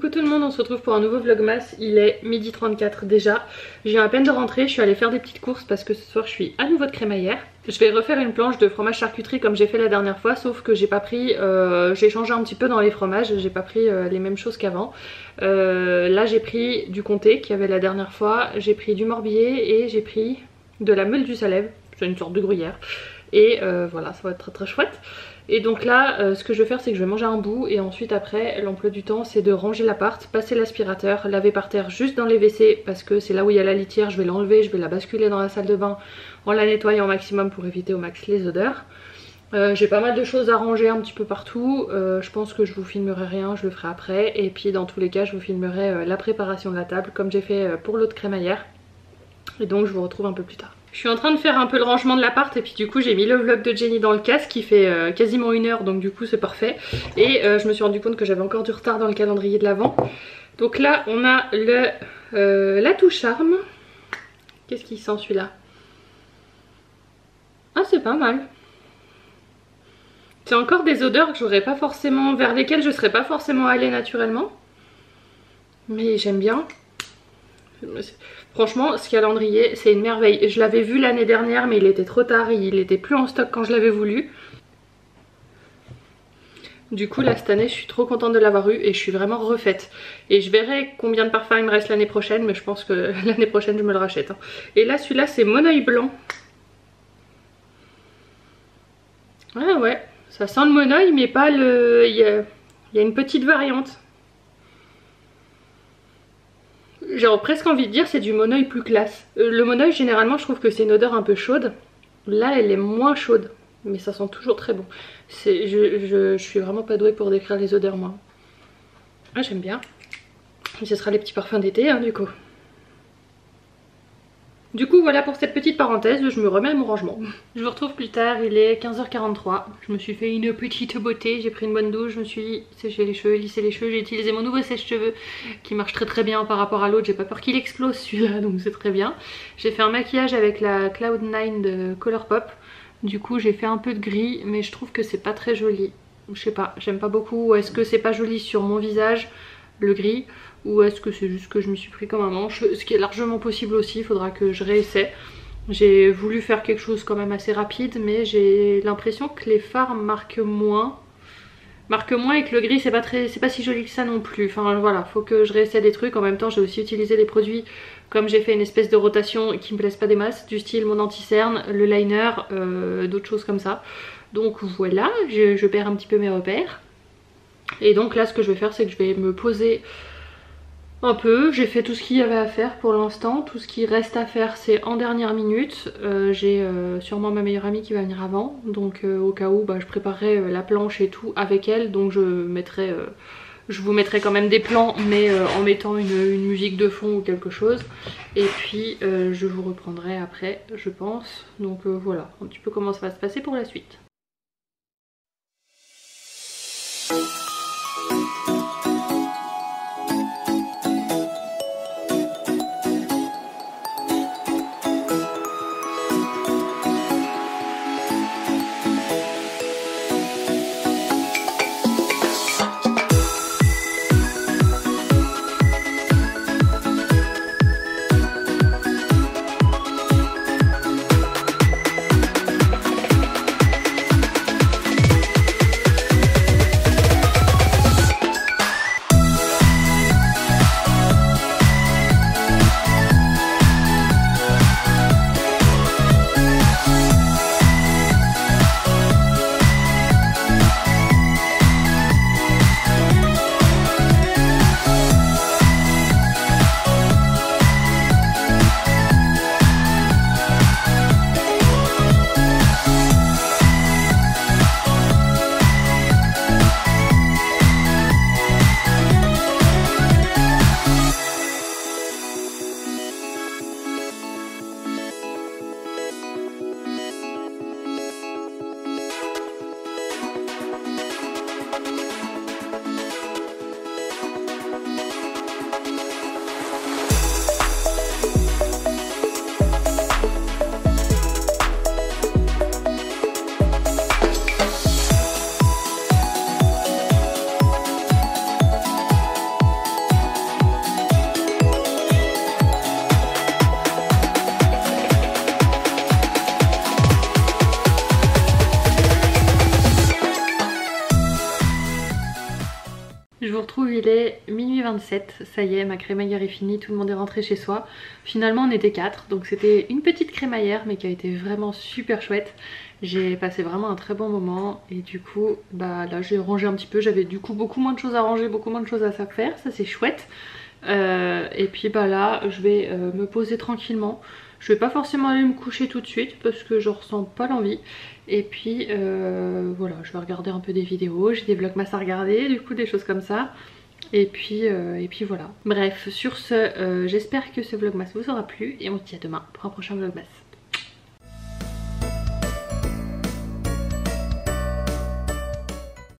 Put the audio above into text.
Coucou tout le monde, on se retrouve pour un nouveau vlogmas. Il est 12h34 déjà. Je viens à peine de rentrer, je suis allée faire des petites courses parce que ce soir je suis à nouveau de crémaillère. Je vais refaire une planche de fromage charcuterie comme j'ai fait la dernière fois, sauf que j'ai pas pris, j'ai changé un petit peu dans les fromages, j'ai pas pris les mêmes choses qu'avant. Là j'ai pris du comté qu'il y avait la dernière fois, j'ai pris du morbier et j'ai pris de la meule du Salève, c'est une sorte de gruyère. Et voilà, ça va être très très chouette. Et donc là ce que je vais faire c'est que je vais manger un bout et ensuite après l'emploi du temps c'est de ranger l'appart, passer l'aspirateur, laver par terre juste dans les WC parce que c'est là où il y a la litière, je vais l'enlever, je vais la basculer dans la salle de bain en la nettoyant au maximum pour éviter au max les odeurs. J'ai pas mal de choses à ranger un petit peu partout, je pense que je vous filmerai rien, je le ferai après et puis dans tous les cas je vous filmerai la préparation de la table comme j'ai fait pour l'autre crémaillère et donc je vous retrouve un peu plus tard. Je suis en train de faire un peu le rangement de l'appart et puis du coup j'ai mis le vlog de Jenny dans le casque qui fait quasiment 1 heure donc du coup c'est parfait. Et je me suis rendu compte que j'avais encore du retard dans le calendrier de l'Avent. Donc là on a la Tout Charme. Qu'est-ce qui sent celui-là? Ah c'est pas mal. C'est encore des odeurs que j'aurais pas forcément, vers lesquelles je serais pas forcément allée naturellement. Mais j'aime bien. Franchement ce calendrier c'est une merveille. Je l'avais vu l'année dernière mais il était trop tard, il était plus en stock quand je l'avais voulu. Du coup là cette année je suis trop contente de l'avoir eu et je suis vraiment refaite. Et je verrai combien de parfums il me reste l'année prochaine, mais je pense que l'année prochaine je me le rachète. Et là celui-là c'est Mon Oeil Blanc. Ah ouais, ça sent le Mon Oeil mais pas le... Il y a une petite variante. J'ai presque envie de dire c'est du Mon Oeil plus classe. Le Mon Oeil généralement je trouve que c'est une odeur un peu chaude. Là elle est moins chaude. Mais ça sent toujours très bon. Je suis vraiment pas douée pour décrire les odeurs moi. Ah j'aime bien. Et ce sera les petits parfums d'été hein, du coup. Du coup voilà pour cette petite parenthèse, je me remets à mon rangement. Je vous retrouve plus tard, il est 15h43. Je me suis fait une petite beauté, j'ai pris une bonne douche, je me suis séché les cheveux, lissé les cheveux. J'ai utilisé mon nouveau sèche-cheveux qui marche très très bien par rapport à l'autre. J'ai pas peur qu'il explose celui-là donc c'est très bien. J'ai fait un maquillage avec la Cloud9 de Colourpop. Du coup j'ai fait un peu de gris mais je trouve que c'est pas très joli. Je sais pas, j'aime pas beaucoup. Est-ce que c'est pas joli sur mon visage le gris ou est-ce que c'est juste que je me suis pris comme un manche, ce qui est largement possible aussi, il faudra que je réessaie. J'ai voulu faire quelque chose quand même assez rapide mais j'ai l'impression que les fards marquent moins et que le gris c'est pas si joli que ça non plus. Enfin voilà, faut que je réessaie des trucs. En même temps j'ai aussi utilisé des produits comme j'ai fait une espèce de rotation qui me plaisent pas des masses, du style mon anti-cerne, le liner, d'autres choses comme ça. Donc voilà, je perds un petit peu mes repères. Et donc là ce que je vais faire c'est que je vais me poser un peu. J'ai fait tout ce qu'il y avait à faire pour l'instant. Tout ce qui reste à faire c'est en dernière minute. J'ai sûrement ma meilleure amie qui va venir avant. Donc au cas où je préparerai la planche et tout avec elle. Donc je vous mettrai quand même des plans mais en mettant une musique de fond ou quelque chose. Et puis je vous reprendrai après je pense. Donc voilà un petit peu comment ça va se passer pour la suite. retrouve, il est minuit 27, ça y est, ma crémaillère est finie, tout le monde est rentré chez soi. Finalement on était 4, donc c'était une petite crémaillère mais qui a été vraiment super chouette. J'ai passé vraiment un très bon moment et du coup bah là j'ai rangé un petit peu, j'avais du coup beaucoup moins de choses à ranger, beaucoup moins de choses à faire, ça c'est chouette. Et puis bah là je vais me poser tranquillement. Je vais pas forcément aller me coucher tout de suite parce que je ressens pas l'envie. Et puis voilà, je vais regarder un peu des vidéos, j'ai des vlogmas à regarder, du coup des choses comme ça. Et puis voilà. Bref, sur ce, j'espère que ce vlogmas vous aura plu et on se dit à demain pour un prochain vlogmas.